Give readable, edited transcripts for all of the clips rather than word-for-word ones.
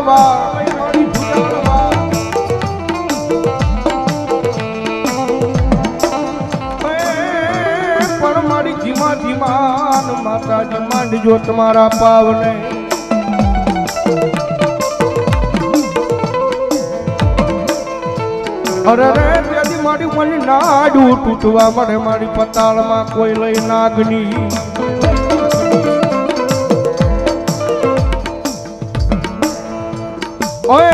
પણ મારી ધીમા ધીમાન માતાજી માંડજો તમારા પાવને અરે રે ત્યાંથી મારી મને નાડું તૂટવા મળે મારી પતાળમાં કોઈ લઈ નાગની ઓય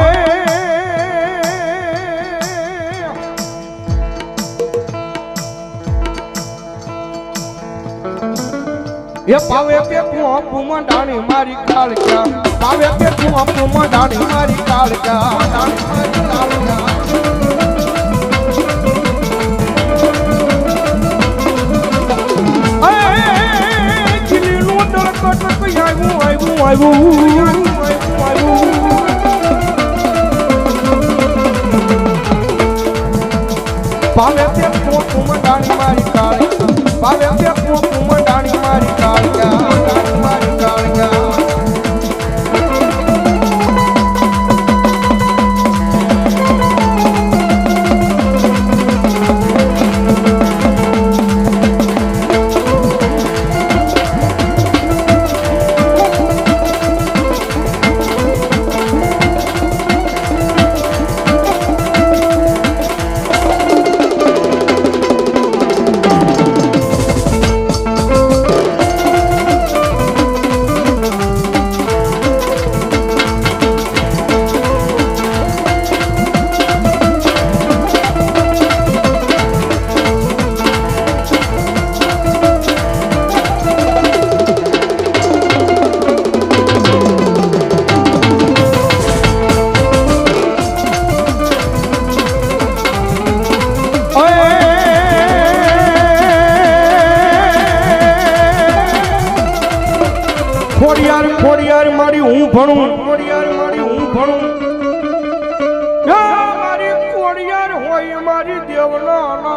એ પાવે પે કું મંડાણી મારી કાળકા પાવે પે કું મંડાણી મારી કાળકા મારી કાળકા પાવે તે કુમંડાણી મારી કાળકા પાવે તે કુમંડાણી મારી કાળકા મારી કાળકા ખોડિયાર મારી હું ભણું ખોડિયાર મારી હું ભણું મારી ખોડિયાર હોય મારી દેવના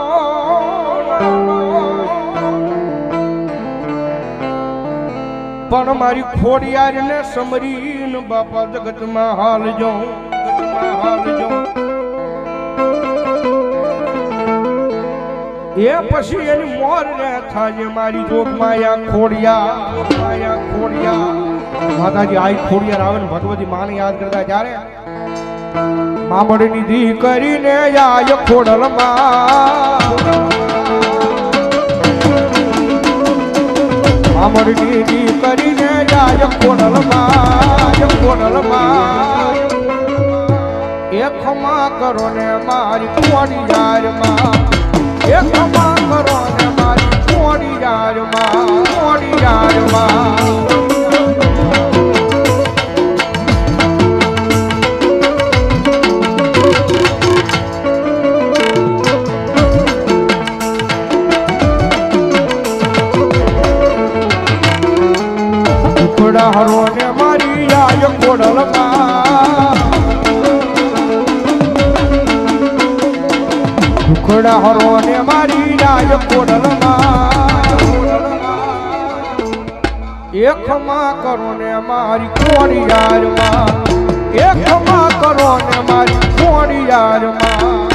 પણ મારી ખોડિયાર ને સમરીન બાપા જગતમાં હાલજો એ પછી એની મોર ને થાય મારી જોગ માયા ખોડિયા માતાજી આઈ ખોડિયાર આવે ને ભગવતી માને યાદ કરતા જ્યારે મામડી દી કરીને આય ખોડલમાં મામડી દી કરીને આય ખોડલમાં એ ખમા કરો ને મારી ખોડિયારમાં એ ખમા કરો ને મારી ખોડિયારમાં ટુકડા હરો ને મારી આય ખોડલમાં ટુકડા હરો ને મારી આય ખોડલમાં એ ખમા કરો ને મારી ખોડિયારમાં એ ખમા કરો ને મારી ખોડિયારમાં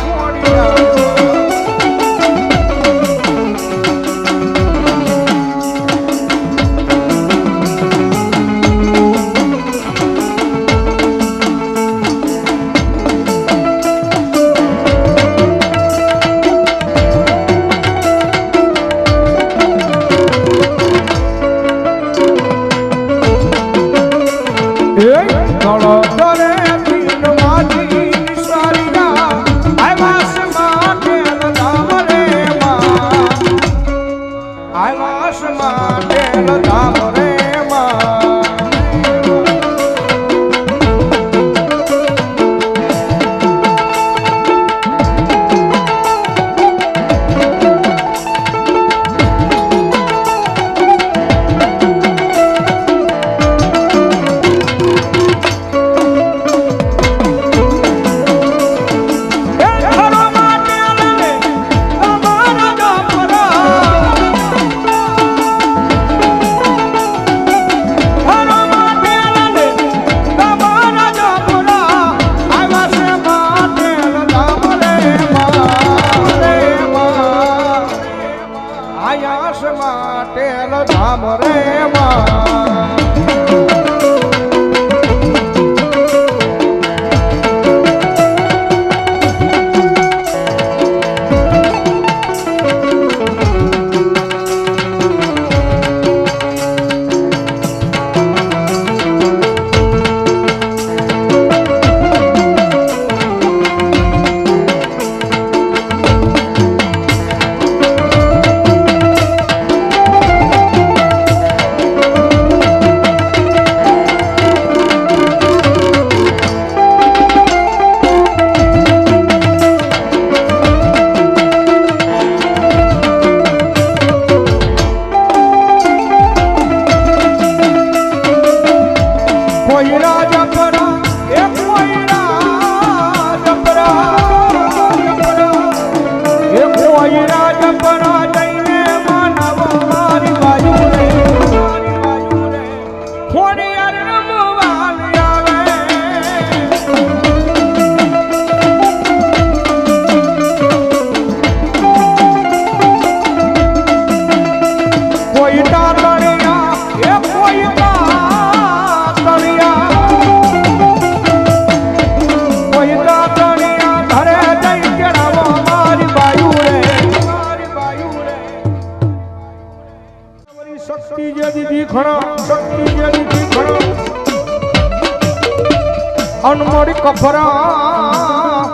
અનમોડી કફરા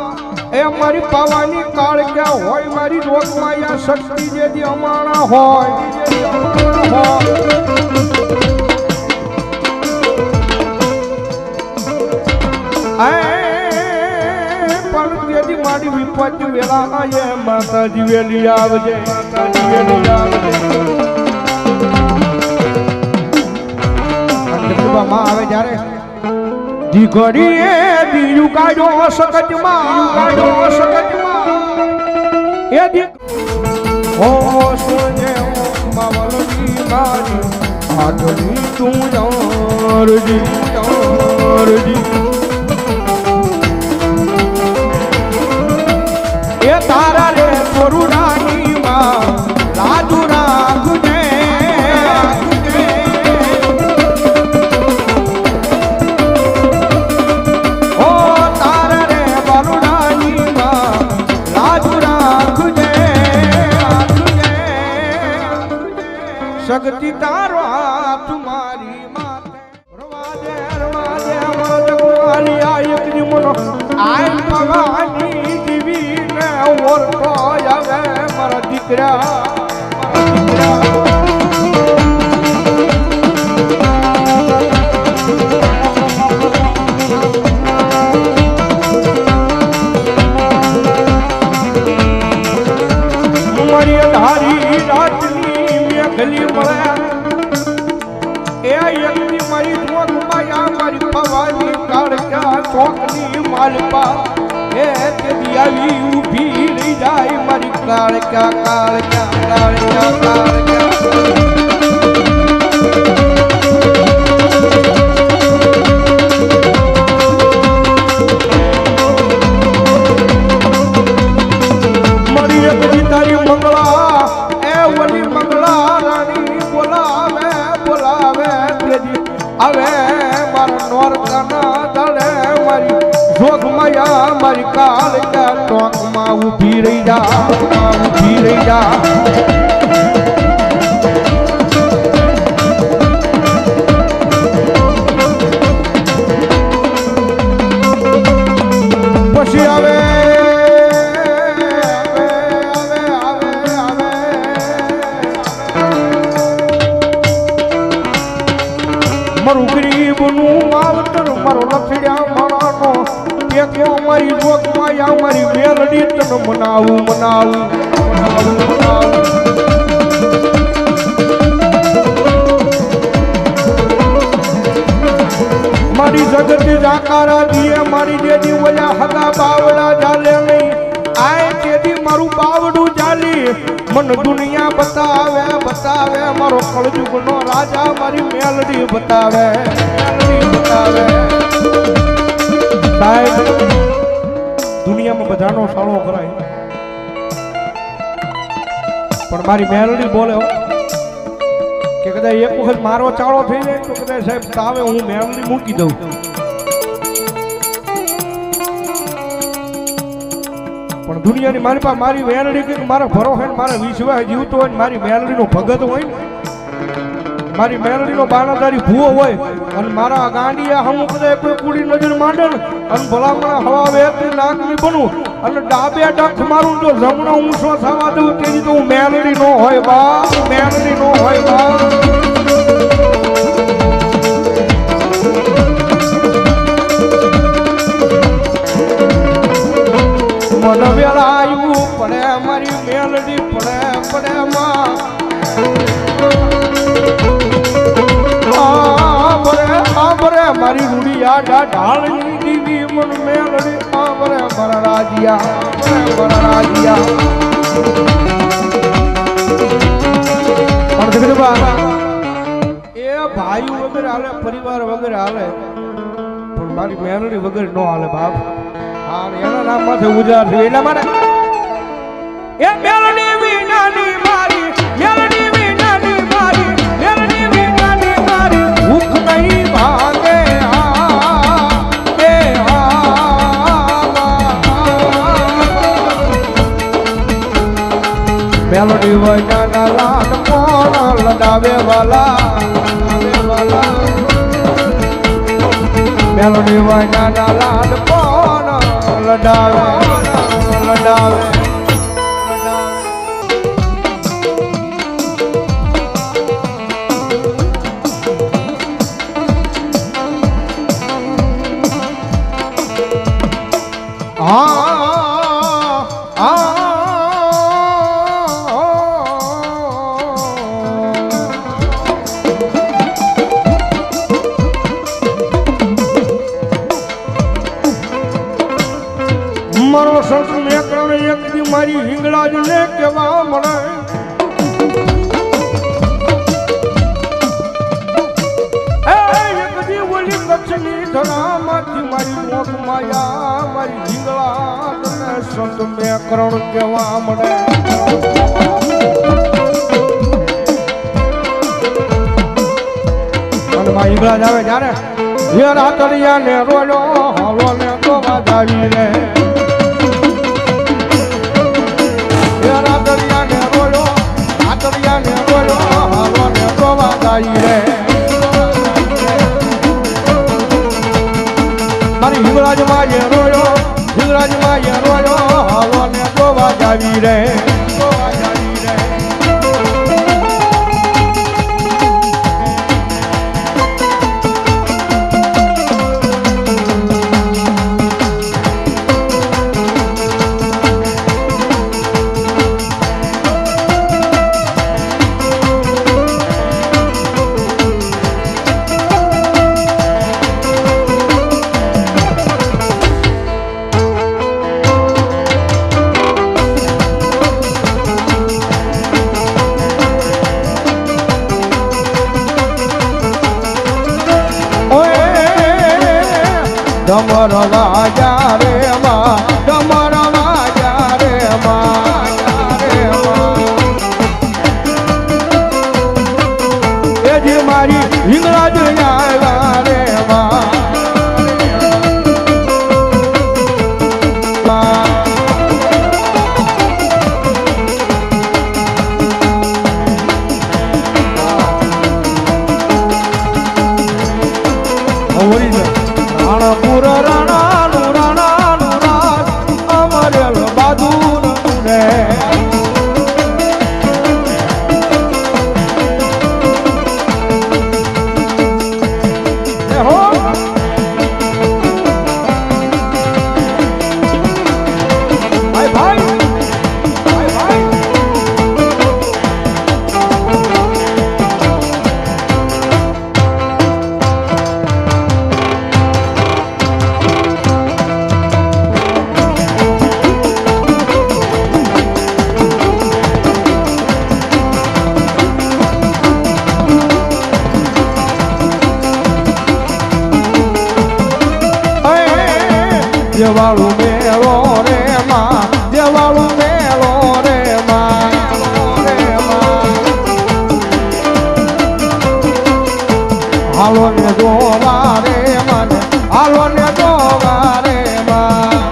એ મારી પાવાની કાળ ક્યાં હોય મારી રોગમાં યા શક્તિ જે દી અમાણા હોય પણ તેથી મારી વિપત્તિ વેલા આયે માતાજી વેલી આવજે માતાજી વેલી આવજે માં આવે જ્યારે દીકરીએ દીયું કાઢો સકજમાં એ દીક ઓ સુને માવલની મારી આટલી તું જારજી એ તારા રે સોરુડાની માં રાજુ રાખજે ઓ તારા રે બરુડાની માં રાજુ રાખજે શક્તિ તારો તુમારી માતે રવાજે મજગવાલી આયકની મનો આય ભવાની ઓરતો આવે મારા દીકરા મારી ધારી રાતની મેઘલી મળ્યા એ યજ્ઞ મારી ઢોકમાં મારી ભવાની કાળકા ચોકની માલપા એ તેદી આવી ઊભી રહી જાય મારી કાળકા મારી એક તારી મંગળા એ ઓલી મંગળા રાણી બોલાવે તેદી આવે મારા નોરતાના દળે મારી જોગમાયા મારી કાળકા ટોકમાં ઊભી રહી જા પછી આવે મારું ગરીબનું માવતર મારો લથડ્યા માણાનો કે મારી જોગમાં મારી મેલડી તને મનાવું મારી જગત જાકારા દીએ મારી જેદી ઓલા હગા બાવડા ચાલે નહીં આય તેદી મારું બાવડું ચાલી મન દુનિયા બતાવે મારો કળજુગનો રાજા મારી મેલડી બતાવે સાહેબ દુનિયામાં બધાનો સાળો કરાય પણ મારી મેલડી બોલે કે કદાચ એક વખત મારો ચાળો થઈ જાય તો કદાચ સાહેબ તાવે હું મેલડી મૂકી દઉં પણ દુનિયાની મારી પાસે મારી મેલડી કે મારા ભરોસે મારા વિશ્વાસ જીવતો હોય મારી મેલડીનો ભગત હોય ને મારી મેલડીનો બાણાદારી ભૂવો હોય અને મારા ગાંડિયા હમું કદાચ કોઈ કુડી નજર માંડે ને અને ભલામણા હવા વેતી નાકની બનું અને ડાબે ડખ મારું જો જમણો ઊંચો થવા દઉં તેની તો હું મેલડી નો હોય બા મન વેળાયું પડે મારી મેલડી પડે માં મારી રૂડિયા ઢાળની દીવી મન મેલડી આમરે મારા રાજીયા એ ભાઈ વગર હાલે પરિવાર વગર હાલે પણ મારી મેલડી વગર નો હાલે બાપ હા એના નામ માથે ઉજાર છે એટલા માટે એ મેલડી વિનાની મારી ભૂખ નહીં ભાગે મેલડી વૈના લાડ કોણ લડાવે વાલા મેલોડી વાય નાના લાલ કોણ લડાવે લડાવે મારો સંત મેકરણ એક દી મારી હિંગળાજ ને કેવા મળે એક દી ઓલી કચ્છની ધરામાંથી મારી મોક માયા મારી હિંગળાજ ને સંત મેકરણ કેવા મળે અને માં હિંગળાજ આવે જ્યારે એ રાતડિયા ને રોડ્યો હાલો ને તો વાજાવી રે મારી હિંગળાજ માં જે રોયો હિંગળાજ માં જે રોયો હાલો ને તો વાજાવી રે ડમર વાજા રે માં ડમર વાજા રે માં એ જે મારી હિંગળાજ આવ્યા રે માં રાણપુર રાણાનું રાણાનું રાજ અમરેલ બાદુનું રે હો ભાઈ ભાઈ દેવાળું મેળો રે માં દેવાળું મેળો રે માં હાલો ને જોવા રે મને હાલો ને જોવા રે માં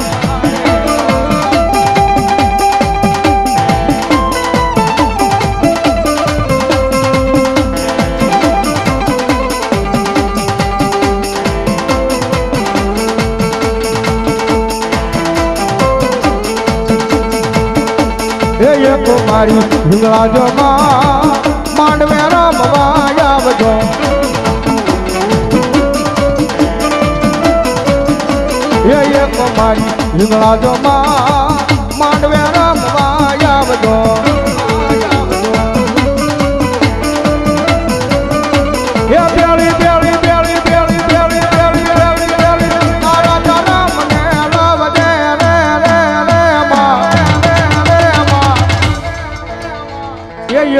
એક મારી હિંગળાજ માં માંડવે રમવા આવજો એક મારી હિંગળાજ માં માંડવે રમવા આવજો એ બેળી બેળી બેળી બેળી બેળી બેળી બેળી બેળી તારા તારા મને લવજે રે રે રે માં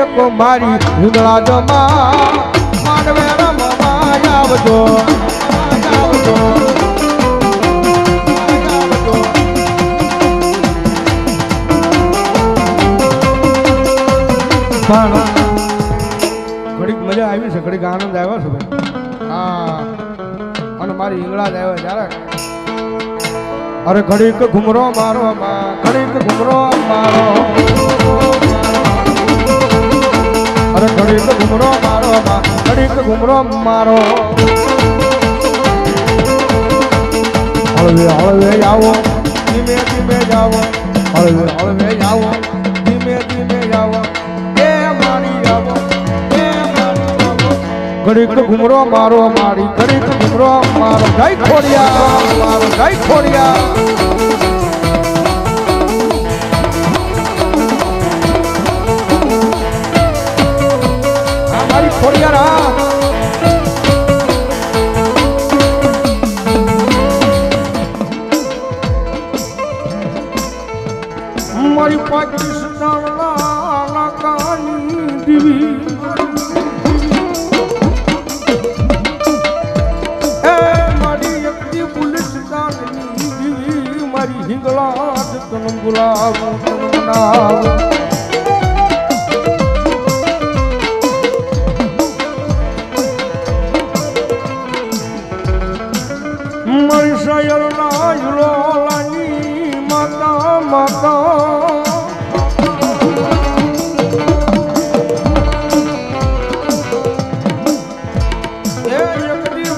એક મારી હિંગળાજ માં માંડવે રમવા આવજો ઘડીક મજા આવી છે ઘડીક આનંદ આવ્યો છે ભાઈ હા અને મારી હિંગળાજ આવ્યો જ્યારે અરે ઘડીક ઘુમરો મારો માં ઘડીક ઘુમરો મારો અરે ઘડીક ઘુમરો મારો માં ઘડીક ઘુમરો મારો હળવે હળવે જાવો ધીમે ધીમે જાવો હળવે હળવે જાવો ધીમે ધીમે જાવો એ મારી જાવો એ મારી જાવો ઘડીક ઘુમરો મારો મારી ઘડીક ઘુમરો મારો જય ખોડિયા મારો જય ખોડિયા મારી ખોડિયારા મારી પાકિસ્તાનના કાની દીવી એ મારી એકલી બુલિસ્તાનની દીવી મારી હિંગલા તનમ ગુલાબ તનમ મારી શાયરના યુલોલાની માતા માતા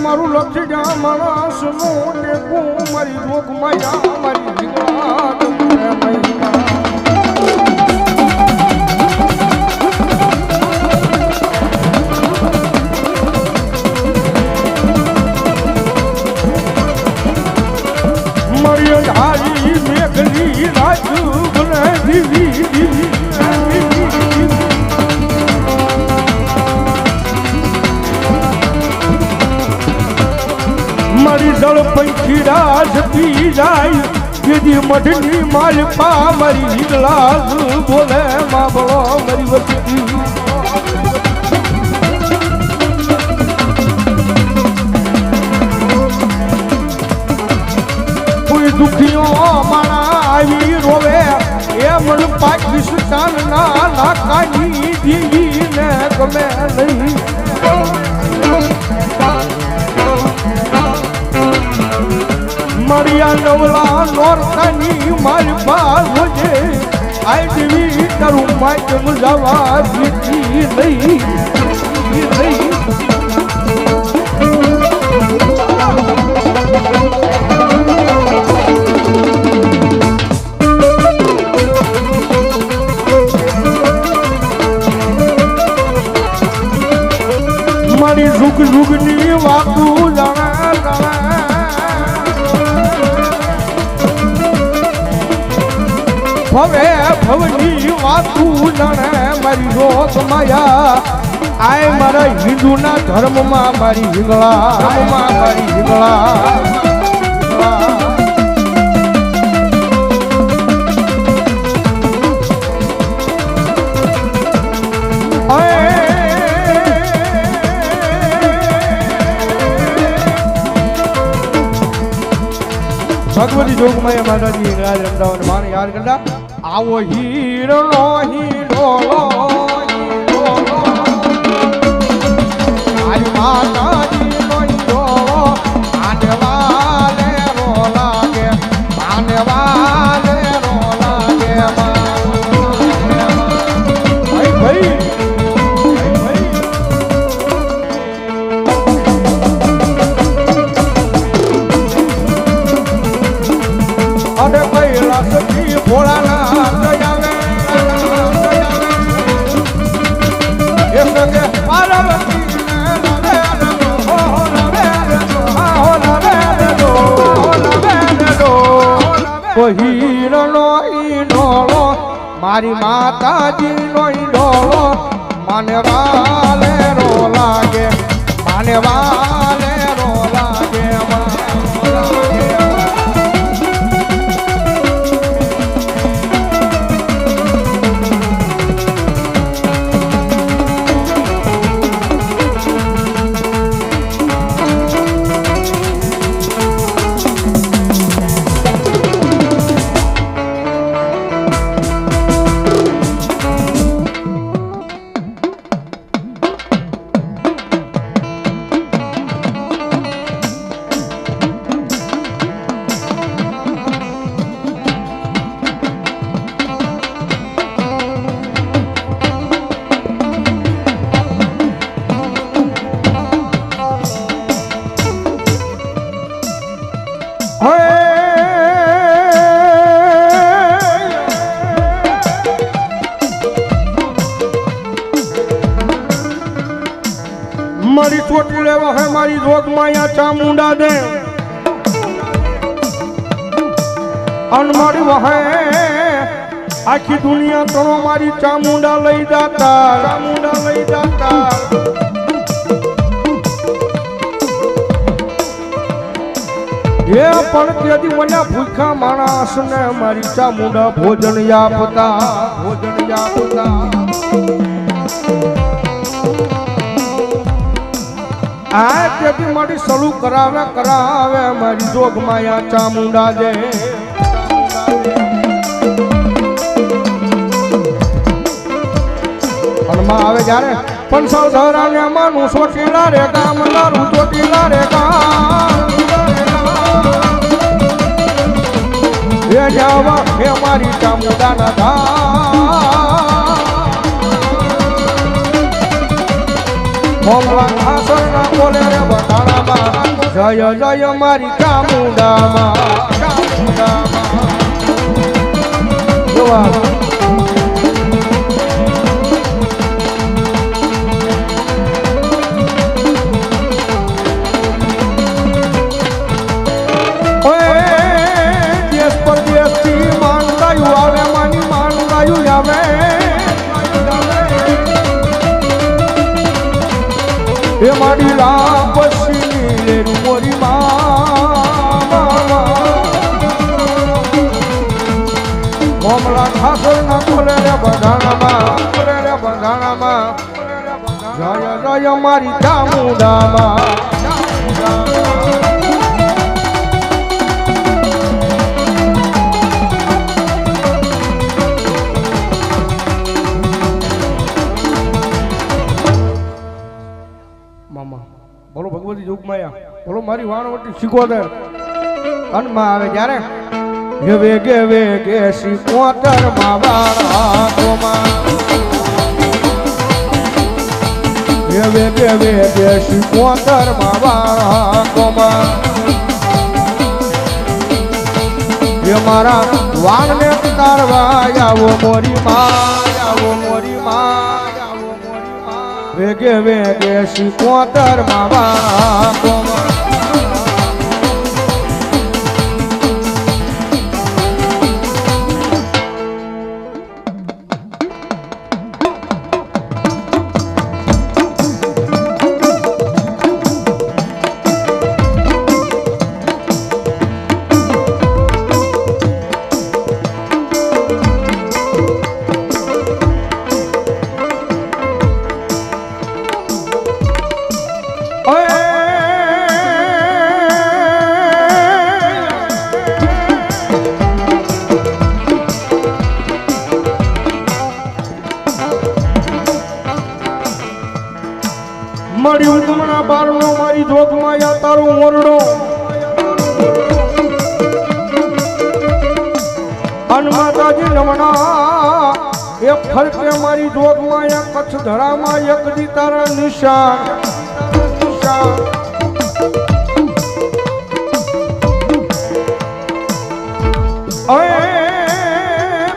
મારું લક્ષ જા માણસ નો ટેકો મારી રોગ માયા મારી જીગવાદ મારી ધારી મેઘલી રાજુ બને દીવી મારી જળ પંખીડા જપી જાય કેદી મઢની માલપા મારી ગ્લાસ બોલે માબળો મારી વચતી કોઈ દુખીઓ માણા આવી રોવે એ મન પાકિસ્તાન ના નાકાની દીવીને ગમે નહીં મારિયા નવલા નોરતાની મારી બાજે આઈ દેવી તારું માયમ જવા દીધી નહીં મારી ઝુક ઝુકની વાતું જાણે ભવે ભવની વાતું જાણે મારી રોગ માયા આય મારા હિન્દુના ધર્મમાં મારી હિંગળા મારી હિંગળા ભગવતી જોગમાયા માતાજી હિંગળા રમદાવન માન યાદ કરતા આવો હીરનો હિંડોળો આજ માતાજીનો હિંડોળો આને વાલે રો લાગે આને વાલે રો લાગે ભાઈ અને પહેલા સખી ભોળાના દયાવે એ સગે પાર્વતી હીરનો ઈંડોળો મારી માતાજીનો ઈંડોળો મને વાલે રો લાગે મને વાલે રો લાગે ચોટી લેવા હે મારી જોગમાયા ચામુંડા દે અન મારી વહે આખી દુનિયા તણો મારી ચામુંડા લઈ જાતા એ પણ તેથી મને ભૂખા માણસ ને મારી ચામુંડા ભોજન આપતા આ તેથી મારી સલુ કરાવે મારી જોગમાયા ચામુંડા દે આવે જ્યારે પણ સૌધરા ને માનું સોટીલા રે ગામ લારું ચોટીલા રે ગામ એ જાવા હે મારી ચામુંડાના ધામ મોમલા ખાસરના બોલે રે બટાણામાં જય જય મારી ચામુંડામાં જોવા એ મારી લાપસી લે મોરી મોમલા ઠાકોર ના બોલે રે બંધાણામાં જય જય મારી ચામુંડામાં બોલો ભગવતી જોગમાયા બોલો મારી વાણવટી શીખોતર અનમાં આવે જ્યારે વેગે વેગે શીખોતર માં વાળા વેગે વેગે શીખોતર માં વાળા એ મારા વાણને તારવા આવો મોરી માં વેગે વેગે શીખોતર માં મારી ઉગમણા બારનો મારી જોગમાયા તારો મોરડો અન માતાજી નમણા એક ફરકે મારી જોગમાયા કચ્છ ધરામાં એક દી તારા નિશાન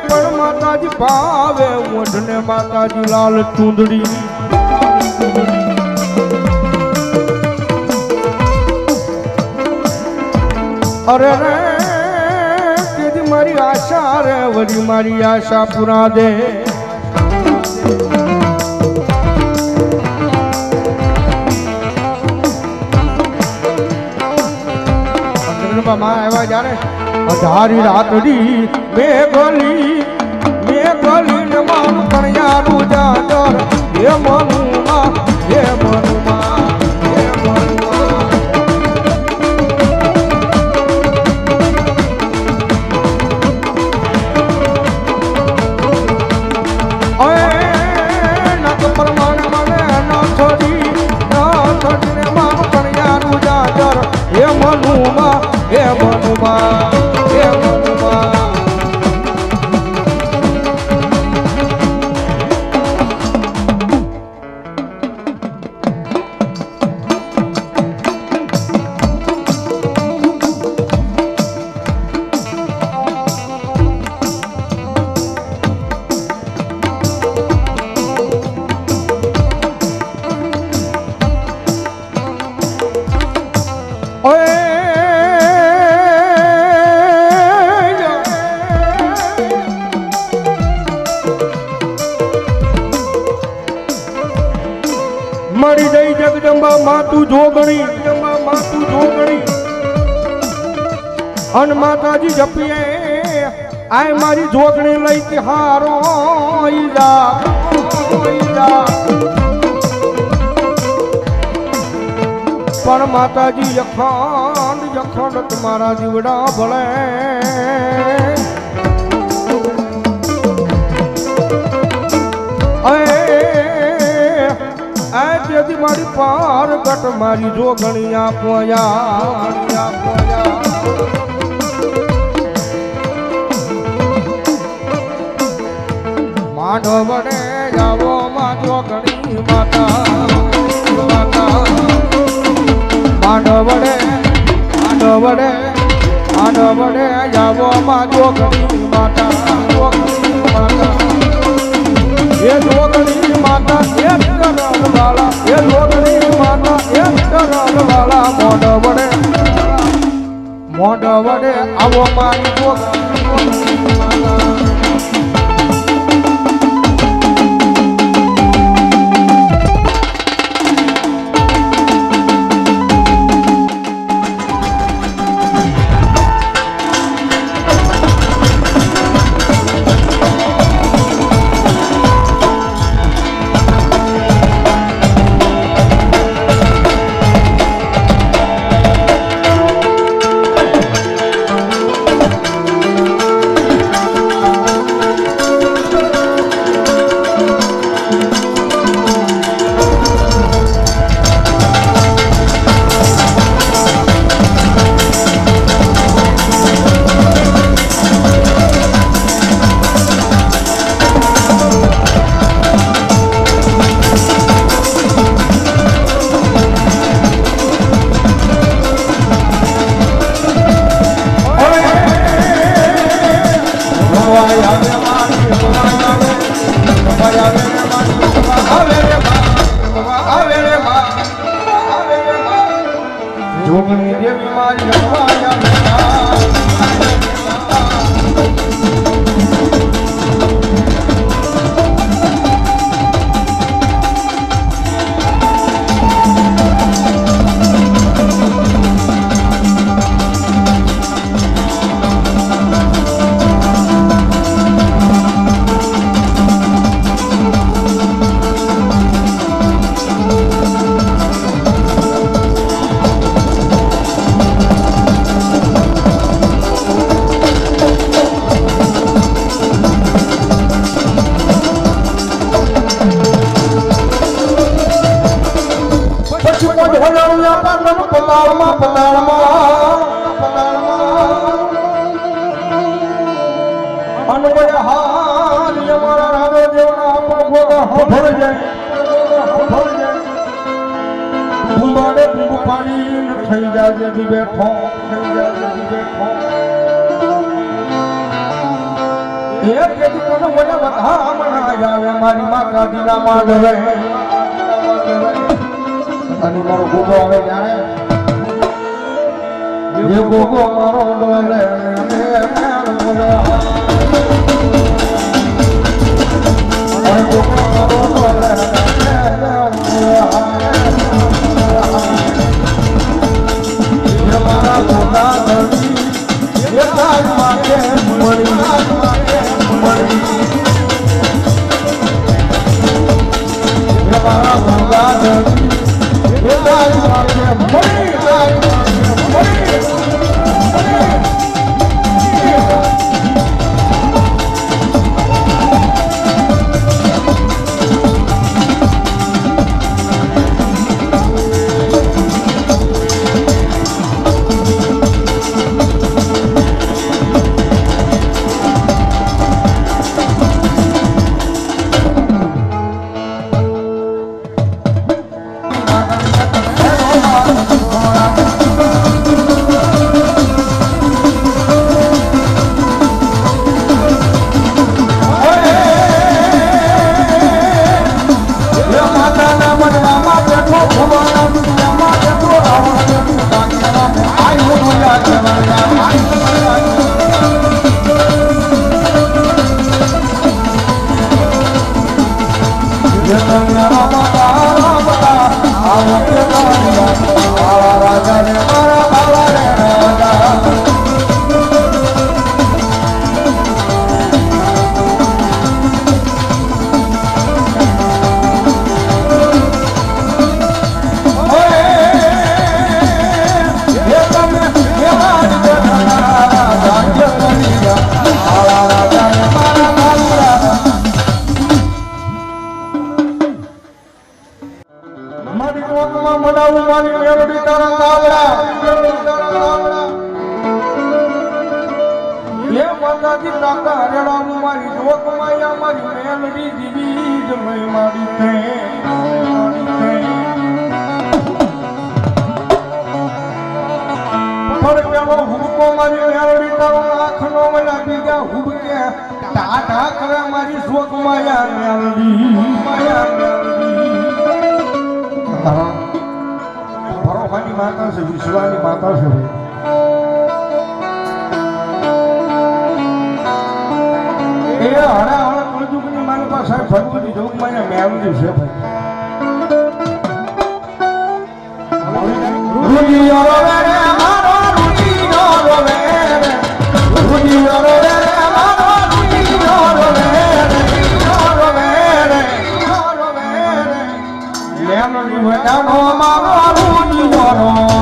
પણ માતાજી ભાવે ઓઢને માતાજી લાલ ચૂંદડી અરે રે તેદી મારી આશા રે વળી મારી આશા પૂરા દે માં આવ્યા જ્યારે અધારી રાતડી મેઘલી ને મારું કણિયારું જાદર હે મનુમાં માતું જોગણી માતું જોગણી અન માતાજી જપીએ આય મારી જોગણી લઈ તિહારો ઈજા પણ માતાજી યખંડ તમારા જીવડા ભળે તેથી મારી પાર ગટ મારી જોગણી આપોયા માંડવડે જાવો માં જોગણી માતા માંડવડે જાવો માં જોગણી માતા એ જોગણી માતા એક કરણ વાળા એ જોગણી માતા એક કરણ વાળા મોઢ વડે આવો મારી જોગણી માતા જોગણી દેવી મારી પાણી થઈ જાય બેઠો મારી માતાજીના માંડવે અને મારો ગોગો આવે જાણે એ ગોગો મારો ડોલે હે માતાજી તાકા હરેડા મારી જોક માયા મારી મેલડી દીવી જ મેં મારી તે પર પેલો હુબકો મારી મેલડી તારો આંખનો મલા બીજા હુબકે ટાટા કરે મારી જોક માયા મેલડી ભરોવાની માતા છે વિશ્વાની માતા છે એ હરા હરા કળજુગની મારી પાસે ભગવતી જોગમાં મેળવી છે ભાઈ રૂડિયો રોવે રે મારો રૂડિયો રોવે રે રૂડિયો રોવે રે મારો રૂડિયો રોવે રે મેળવી વડાનો મારો રૂડિયો રોવે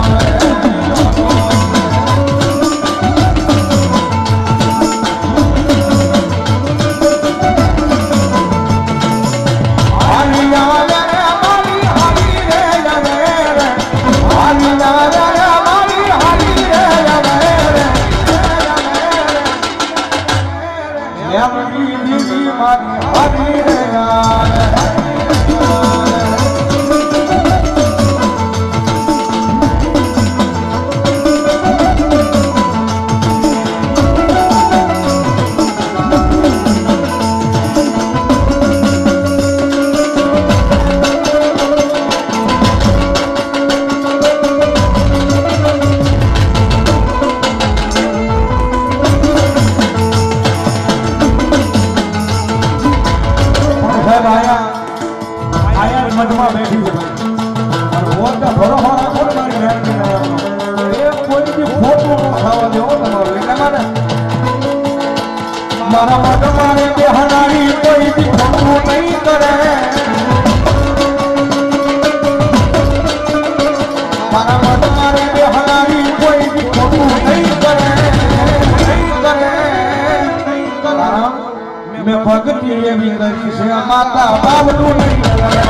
મારા માટે મારે બેહનારી કોઈ બી ખોટું નહીં કરે મારા માટે મારે બેહનારી કોઈ બી ખોટું નહીં કરે મેં ભક્તિ એવી કરી છે માતા બાબનું નહીં કરે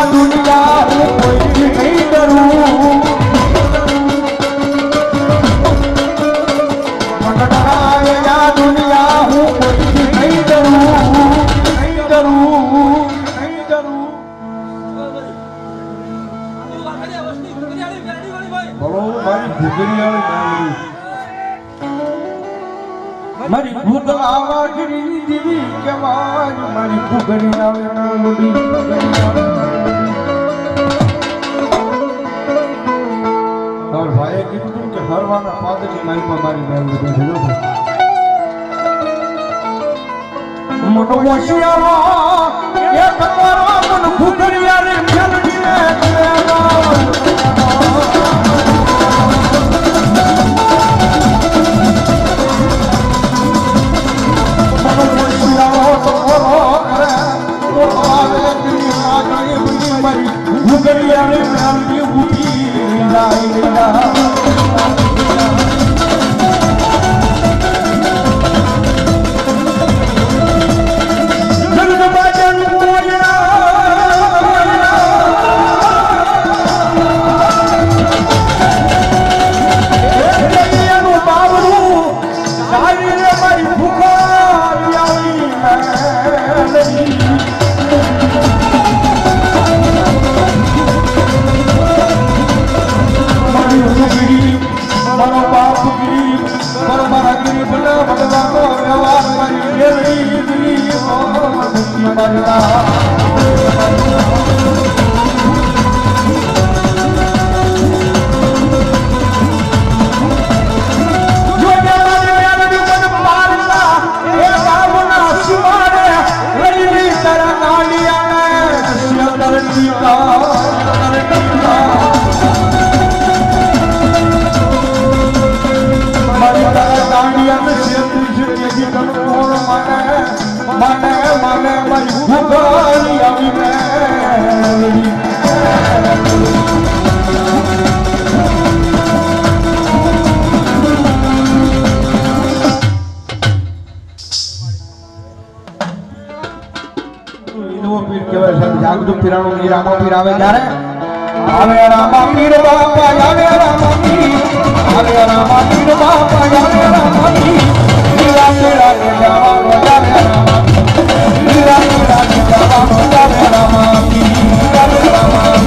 દુનિયા હું કોઈ નહીં કરું દુનિયા હું કોઈ નહીં કરું મારી ભૂત આવાગરી દીવી કે મારી ભૂગરી આવે ભાઈએ કીધું હતું કે હરવાના પાદની માલમાં મારી મેળવી બેઠેલો છે મોટો હોશિયારો એ તમારો મન ભૂગરિયા રે મેલડીને જાગૃત પીરાણું નિરામો પીરાવે ત્યારે આવે રામા પીર બાપા આવે રામા પીર આવે રામા પીર બાપા આવે રામા પીર લીલા લીલા જવાનો આવે રામા લીલા લીલા જવાનો આવે રામા પીર આવે રામા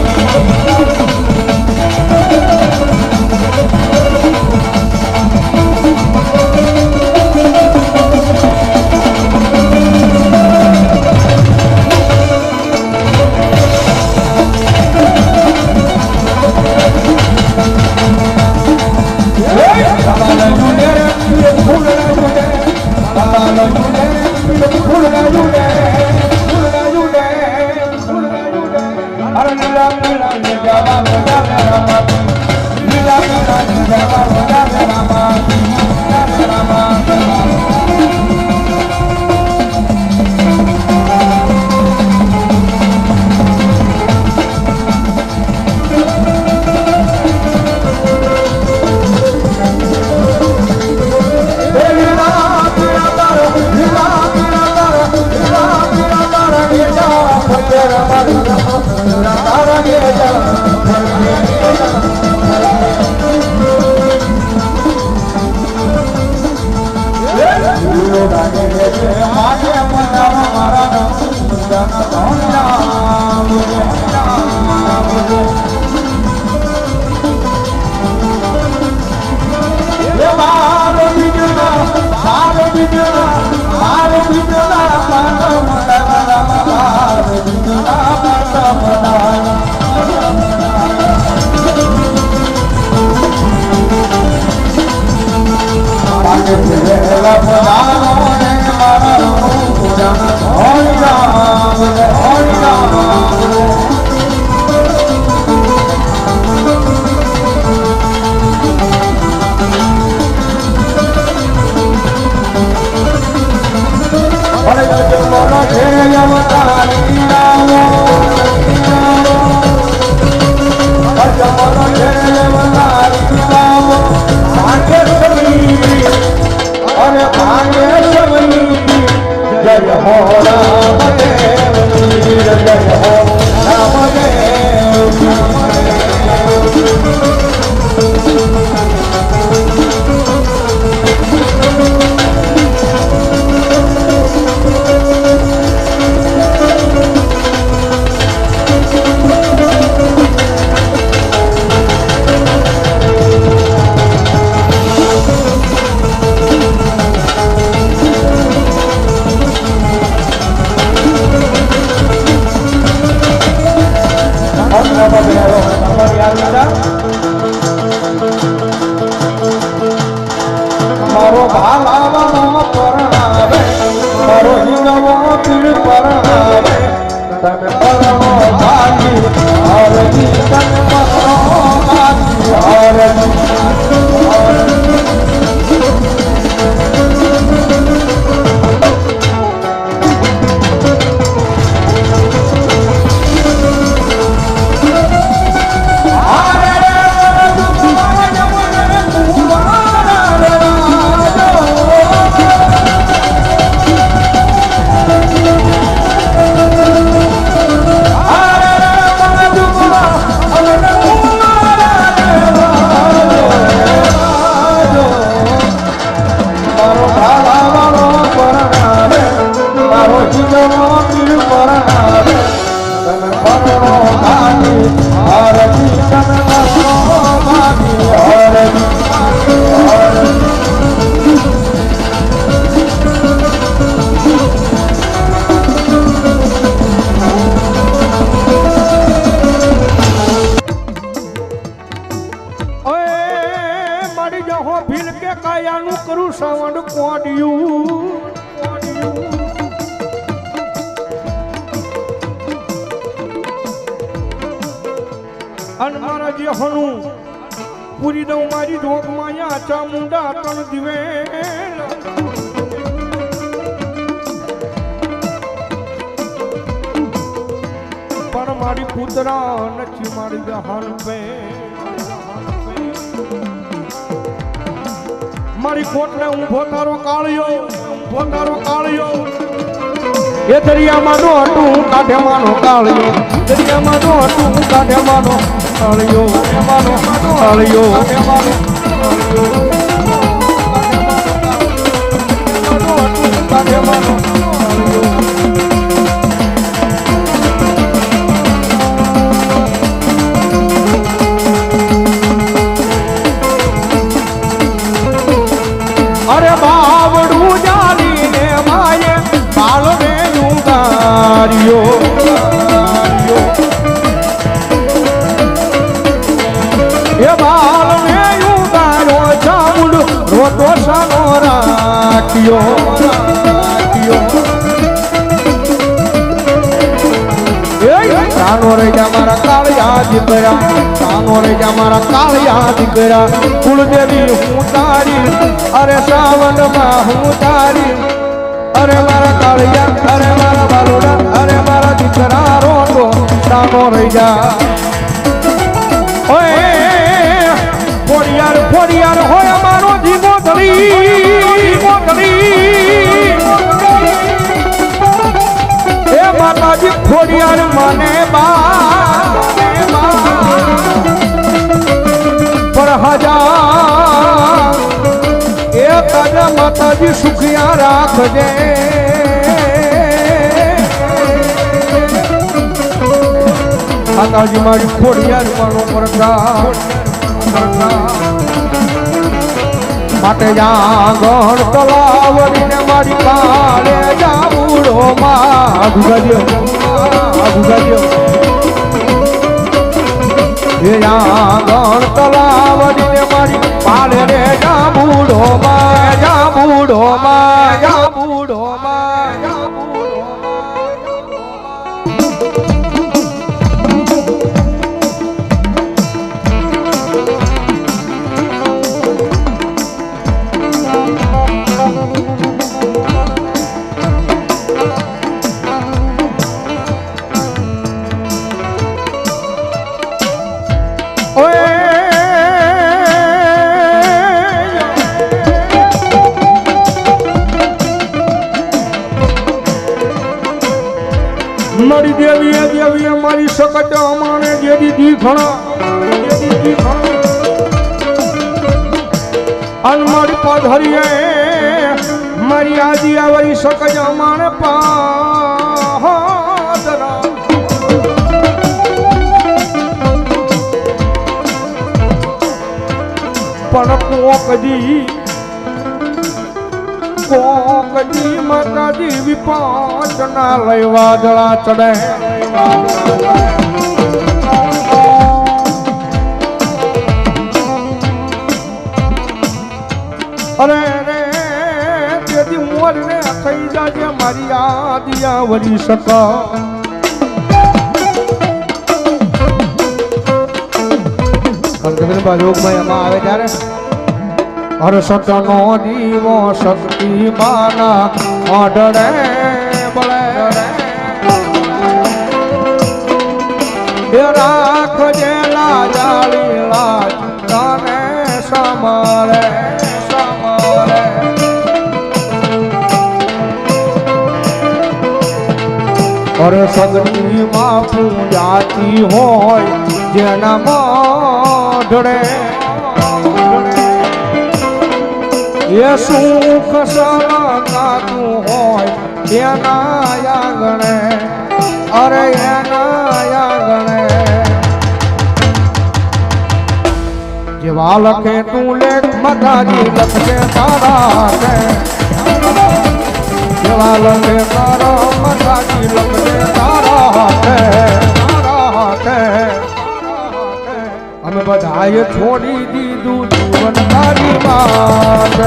મારો ભાલાવાનો પરણાવે મારો હિંગવો પીર પરણાવે તમે પરણો ભાગી હરજી તન પરણો ભાગી હરજી કરું શ્રવણ કોડ્યું અન મારા જે હનું પૂરી દઉં મારી ધોક માયા ચામુંડા તણ દિવે પણ મારી પુતરા નથી મારી ગહાન પે મારી કોટને ઊભો તારો કાળિયો એ દરિયામાં નો હતું કાંઠે માનો કાળિયો દરિયામાં નો હતું કાંઠે માનો કાળિયો માનો કાળિયો માનો કાંઠે માનો અરે બાવડું જાલીને માયે બાળને ઉગાર્યો એ બાળને ઉગાર્યો ચામુંડ રોતો સાનો રાખ્યો સાનો રેજા મારા કાળિયા દીકરા સાનો રેજા મારા કાળિયા દીકરા કુળદેવી હું તારી અરે સાવનમાં હું તારી અરે મારા કાળિયા અરે મારા બાલુડા અરે મારા દીકરા રોતો સાનો રેજા ઓય ફોડિયાર હોય મારો જીવો ધરી એ માતાજી ફોડિયાર મને પર હજાર એ તાજા માતાજી સુખિયા રાખજે માતાજી મારી ખોડિયાર મારો પરગા માટે જાગણ તલાવડીને મારી કાળે જાબુડો માં ગુગાડ્યો એ જાગણ તલાવડીને મારી કાળે રે જાબુડો માં જાબુડો માં જાબુડો માં મારી દેવી મારી સકટ અમાને જેદી દીખણા અન મારી પાધરીએ મારી આદિ આવરી સકટ અમાને પાદરા પણ કોકજી માતાજી વિપાચના લઈ વાદળા ચડે અરે રે તેથી મોર ને થઈ જાજે મારી આદિયા વરી શક યોગમાં એમાં આવે ત્યારે હર્ષનો દીવો શક્તિ માના ઓઢડે બળે રાખજે લાજાળી લાજ તને સમરે હર્ષની માં પૂજાતી હોય જેના મોઢડે એ સુખ સળગાતું હોય એના આંગણે અરે એના આંગણે જેવા લખે તું લેખ માતાજી લખે તારા કે જેવા લખે તારા માતાજી લખે તારા કે અમે બધાએ છોડી દીધું જીવન તારી વાત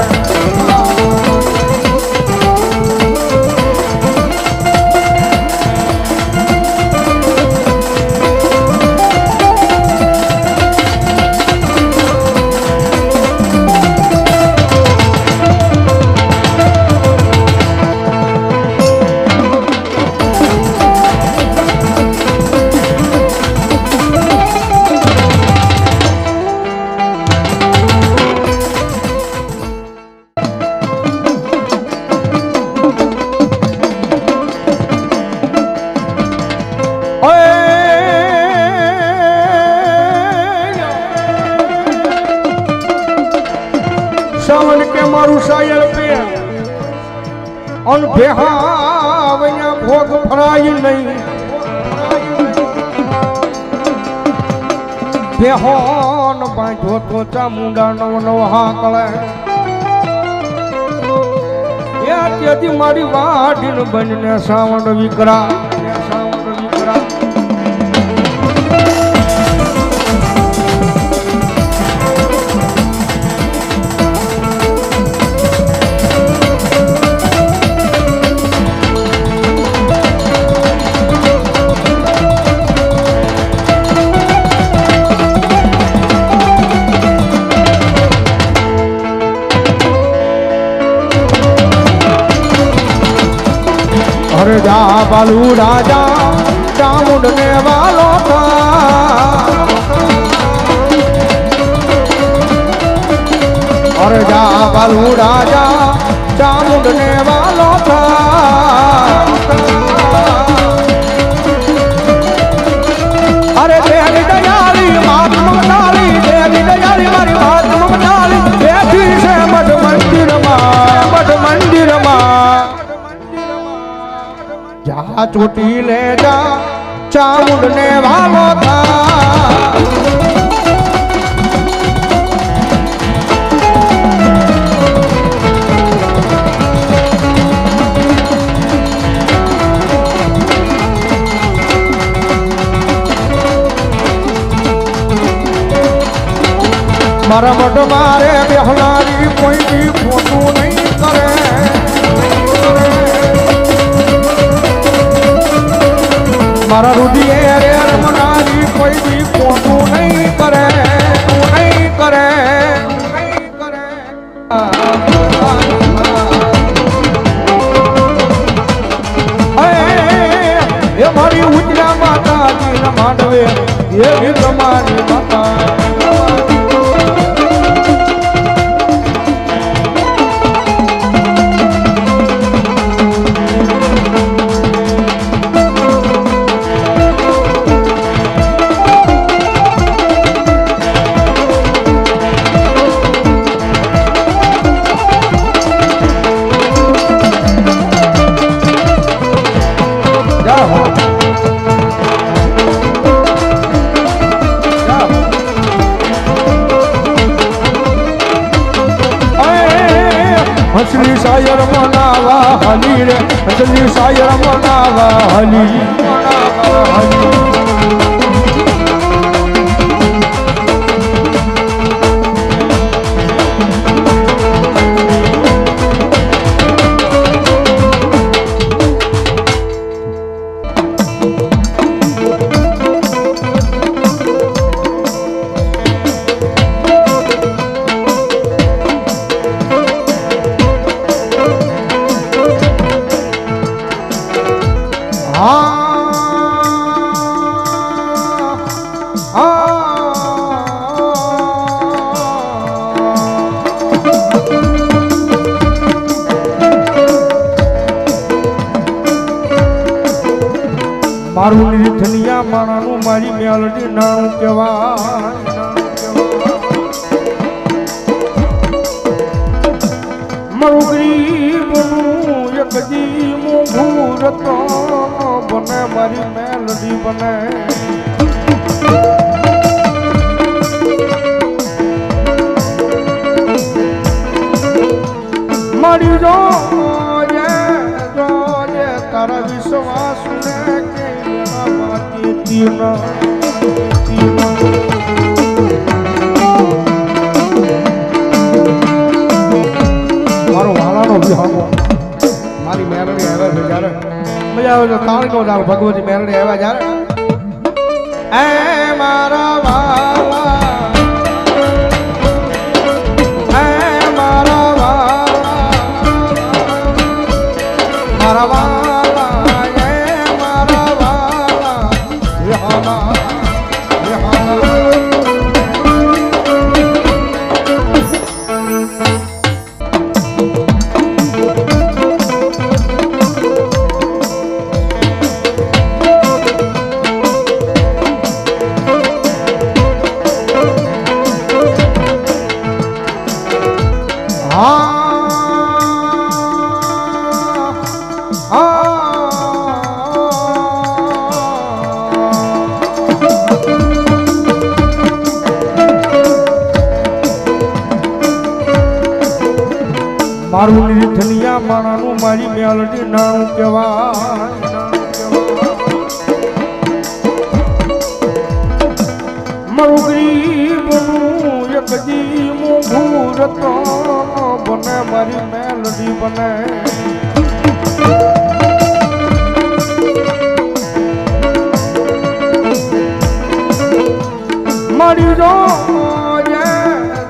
સાયર પે અન બેહાવયા ભોગ ફરાય નહીં બેહોન બાંધો તો ચામુંડા નવ નવ હાકળે ત્યાંથી મારી વાઢીન બનને સાવણ વિકરા જા બાલુ રાજા ચામુંડ ને વાલો અરે જા બાલુ રાજા ચામુંડ ને વાલો અરે દેવી દયાળી માત મગનાળી દેવી દયાળી મારી માત મગનાળી બેઠી છે મઠ મંદિરમાં જા ચોટી લે જા ચામુંડ ને વાલો મારા મઢ મારે બેહલારી કોઈ બી ખોટું નહીં કરે મારા રુધિએ રે રમનારી કોઈ બી ખોટું નહીં કરે એ મારી ઉજળા માતાજી ના માંડવે એવી તમારી માતા હસલી શાયર મનાવા હલી રે હસલી શાયર મનાવા હલી મારું નિર્ધનિયા માણાનું મારી મેલડી નાણું કહેવાય મારું ગરીબનું એક જી મોંઘું રતન બને મારી મેલડી બને મારી જોજે તારા વિશ્વાસ ને મારો વાલાનો વિહામો મારી મેરડી આવ્યા છે જ્યારે મજા આવે તો તાળી નો જાવ ભગવતી મેરડી આવ્યા જ્યારે એ મારા વાલા મારા વાલા મારું નિર્ધનિયા માણાનું મારી મેલડી નાણું કહેવાય મારું ગરીબનું એક દી મોંઘું રતન બને મારી મેલડી બને મારી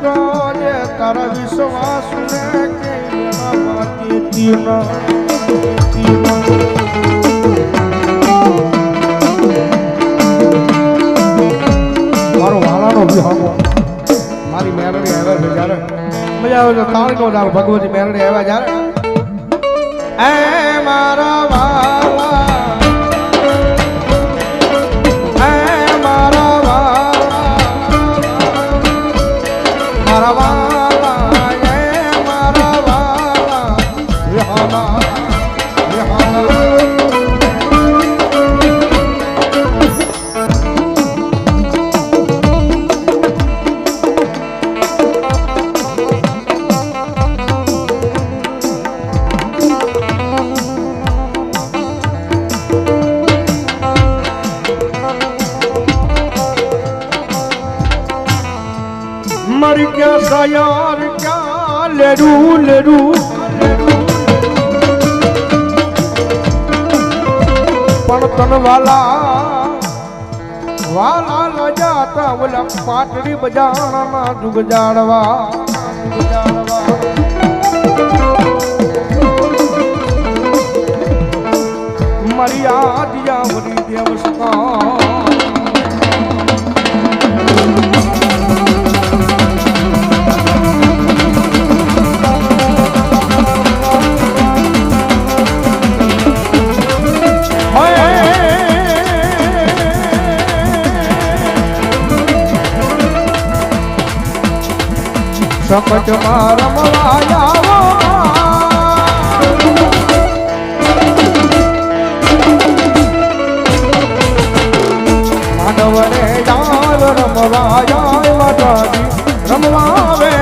જોજે તારા વિશ્વાસ ને કે મારો વાલાનો વિહામો મારી મેરડી આવ્યા છે જ્યારે મજા આવે તો તાળી નો દાર ભગવતી મેરડી આવ્યા જ્યારે એ મારા વાલા मर क्या सयार क्या लेरू पण तन वाला लजाता बोला पाटड़ी बजाना जुग जाड़वा मरियादिया वरी देवस्ता सकट रमवाया मानवरे जाल रमवाया माताजी रमवावे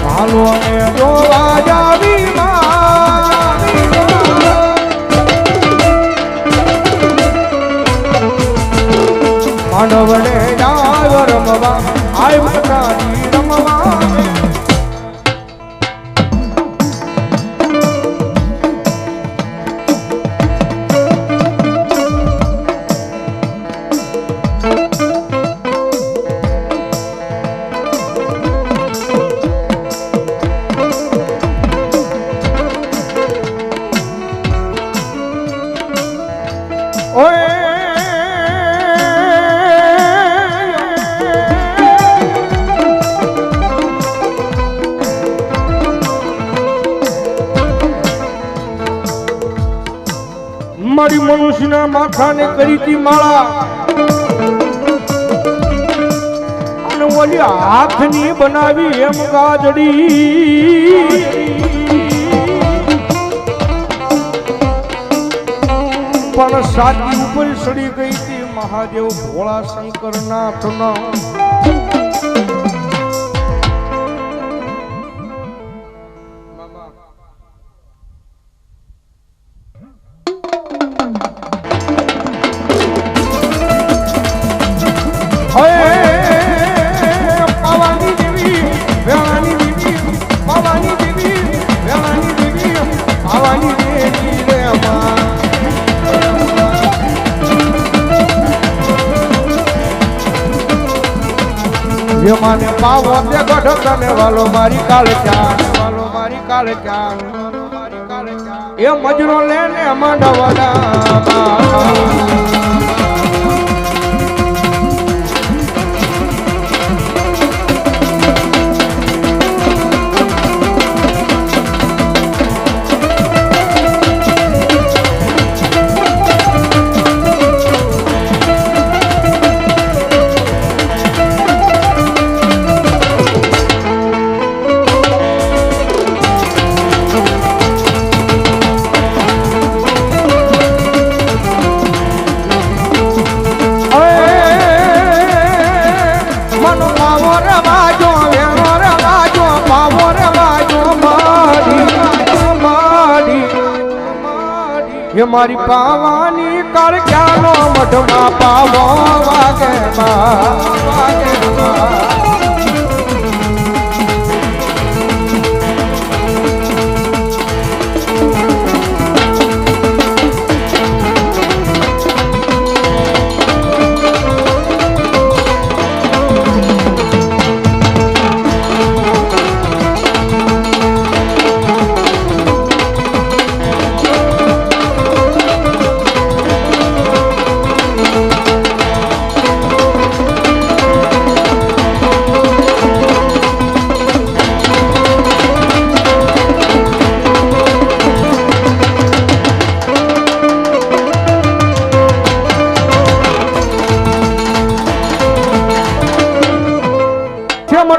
हालो में जोवा जावी मानवने जाव रमवा आय माताजी रमवा મારી મનુષ્યના માથાને કરી હતી માળા અને ઓલી હાથની બનાવી એમ ગાજડી પણ સાચી ઉપર સડી ગઈ હતી મહાદેવ ભોળા શંકર નાથના માને પાવો તે ગઢ તને વાલો મારી કાલે ચાલ એ મજરો લેને માંડવાડા એ મારી પાવાની કાળક્યાનો મઠમાં પાવો વાગે વાગે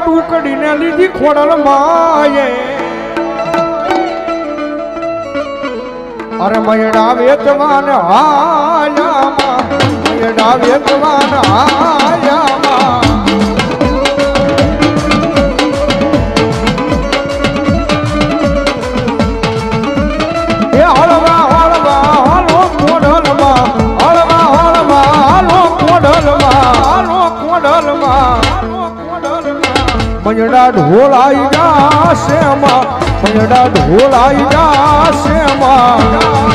ટુકડીને લીધી ખોડલ માયે અરે મયડા વેતવાન હાયામાં મયડા વેતવાન હાયામાં એ હળવા હળવા હાલો ખોડલમાં હળવા હળવા હાલો ખોડલમાં હાલો ખોડલમાં મજડા ઢોલ આઈ જાશે માં મજડા ઢોલ આઈ જાશે માં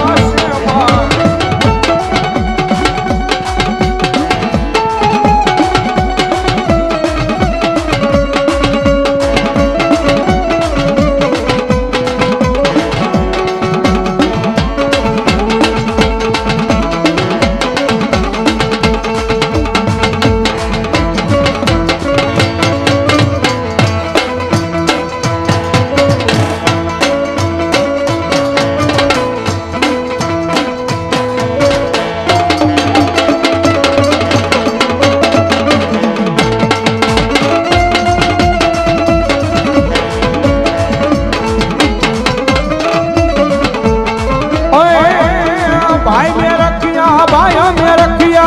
भाई में रखिया भाई में रखिया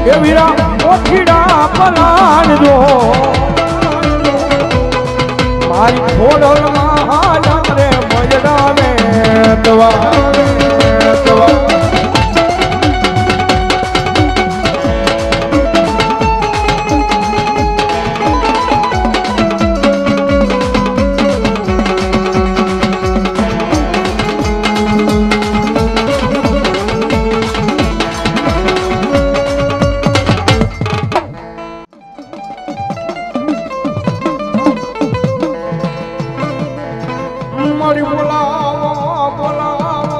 ये वीरा ओठीड़ा पलान दो मारी खोडल महाजम रे मजड़ा में दवा મારી બોલાવો બોલાવો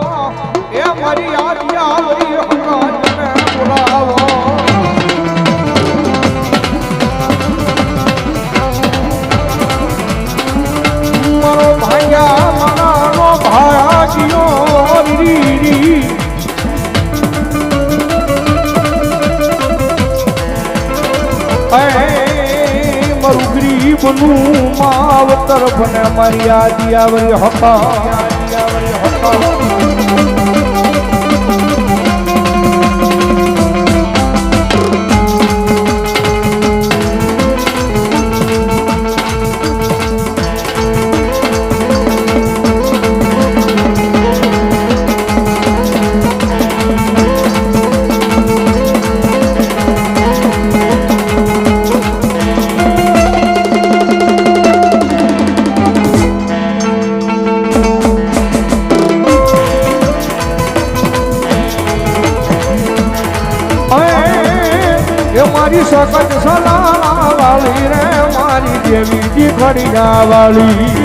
એ મારી આદિયાવરી હકાને બોલાવો મારો ભાઈયા મારાનો ભાઈયો રીરી મારું ગરીબનું માવતર બને મારી આદિયાવરી હકા મારી સકત સલાહ વાળી રે મારી દેવી જી ખડિયા વાળી